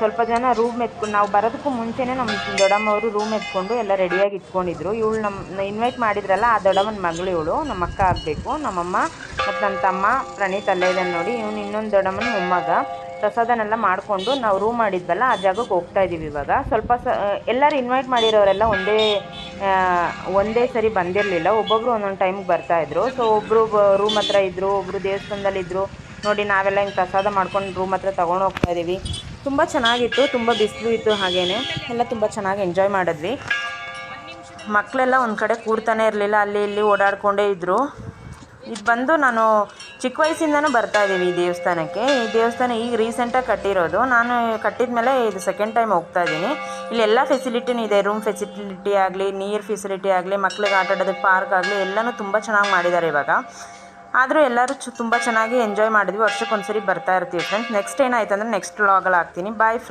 ಸ್ವಲ್ಪ ಜನ ರೂಮ್ ಎತ್ಕೊಂಡು, ನಾವು ಬರೋದಕ್ಕೂ ಮುಂಚೆನೇ ನಮ್ಮ ದೊಡ್ಡಮ್ಮವರು ರೂಮ್ ಎತ್ಕೊಂಡು ಎಲ್ಲ ರೆಡಿಯಾಗಿ ಇಟ್ಕೊಂಡಿದ್ರು. ಇವಳು ನಮ್ಮ ಇನ್ವೈಟ್ ಮಾಡಿದ್ರಲ್ಲ, ಆ ದೊಡ್ಡಮ್ಮನ ಮಗಳು ಇವಳು, ನಮ್ಮ ಅಕ್ಕ ಆಗಬೇಕು. ನಮ್ಮಮ್ಮ ಮತ್ತು ನನ್ನ ತಮ್ಮ ಪ್ರಣೀತ್ ಅಲ್ಲೇ ಇದ್ದಾನೆ ನೋಡಿ, ಇವನು ಇನ್ನೊಂದು ದೊಡ್ಡಮ್ಮನ ಮೊಮ್ಮಗ. ಪ್ರಸಾದನೆಲ್ಲ ಮಾಡಿಕೊಂಡು ನಾವು ರೂಮ್ ಮಾಡಿದ್ವಲ್ಲ ಆ ಜಾಗಕ್ಕೆ ಹೋಗ್ತಾ ಇದ್ದೀವಿ ಇವಾಗ. ಎಲ್ಲರೂ ಇನ್ವೈಟ್ ಮಾಡಿರೋರೆಲ್ಲ ಒಂದೇ ಸರಿ ಬಂದಿರಲಿಲ್ಲ, ಒಬ್ಬೊಬ್ಬರು ಒಂದೊಂದು ಟೈಮಿಗೆ ಬರ್ತಾಯಿದ್ರು. ಸೊ ಒಬ್ಬರು ರೂಮ್ ಹತ್ರ ಇದ್ದರು, ಒಬ್ಬರು ದೇವಸ್ಥಾನದಲ್ಲಿದ್ದರು ನೋಡಿ. ನಾವೆಲ್ಲ ಹಿಂಗೆ ಪ್ರಸಾದ ಮಾಡ್ಕೊಂಡು ರೂಮ್ ಹತ್ರ ತೊಗೊಂಡು ಹೋಗ್ತಾ ಇದ್ದೀವಿ. ತುಂಬ ಚೆನ್ನಾಗಿತ್ತು, ತುಂಬ ಬಿಸಿಲು ಇತ್ತು, ಹಾಗೇನೆ ಎಲ್ಲ ತುಂಬ ಚೆನ್ನಾಗಿ ಎಂಜಾಯ್ ಮಾಡಿದ್ವಿ. ಮಕ್ಕಳೆಲ್ಲ ಒಂದು ಕಡೆ ಕೂಡ್ತಾನೆ ಇರಲಿಲ್ಲ, ಅಲ್ಲಿ ಇಲ್ಲಿ ಓಡಾಡ್ಕೊಂಡೇ ಇದ್ದರು. ಇದು ಬಂದು ನಾನು ಚಿಕ್ಕ ವಯಸ್ಸಿಂದನೂ ಬರ್ತಾಯಿದ್ದೀವಿ ಈ ದೇವಸ್ಥಾನಕ್ಕೆ. ಈ ದೇವಸ್ಥಾನ ಈಗ ರೀಸೆಂಟಾಗಿ ಕಟ್ಟಿರೋದು. ನಾನು ಕಟ್ಟಿದ ಮೇಲೆ ಇದು ಸೆಕೆಂಡ್ ಟೈಮ್ ಹೋಗ್ತಾ ಇದ್ದೀನಿ. ಇಲ್ಲಿ ಎಲ್ಲ ಫೆಸಿಲಿಟಿನೂ ಇದೆ, ರೂಮ್ ಫೆಸಿಲಿಟಿ ಆಗಲಿ, ನೀರು ಫೆಸಿಲಿಟಿ ಆಗಲಿ, ಮಕ್ಳಿಗೆ ಆಟ ಆಡೋದಕ್ಕೆ ಪಾರ್ಕ್ ಆಗಲಿ, ಎಲ್ಲನೂ ತುಂಬ ಚೆನ್ನಾಗಿ ಮಾಡಿದ್ದಾರೆ ಇವಾಗ. ಆದರೂ ಎಲ್ಲರೂ ತುಂಬ ಚೆನ್ನಾಗಿ ಎಂಜಾಯ್ ಮಾಡಿದ್ವಿ. ವರ್ಷಕ್ಕೊಂದ್ಸರಿ ಬರ್ತಾ ಇರ್ತೀವಿ ಫ್ರೆಂಡ್ಸ್. ನೆಕ್ಸ್ಟ್ ಏನಾಯ್ತು ಅಂದರೆ ನೆಕ್ಸ್ಟ್ ವ್ಲಾಗಲ್ಲಿ ಹಾಕ್ತೀನಿ. Bye friends.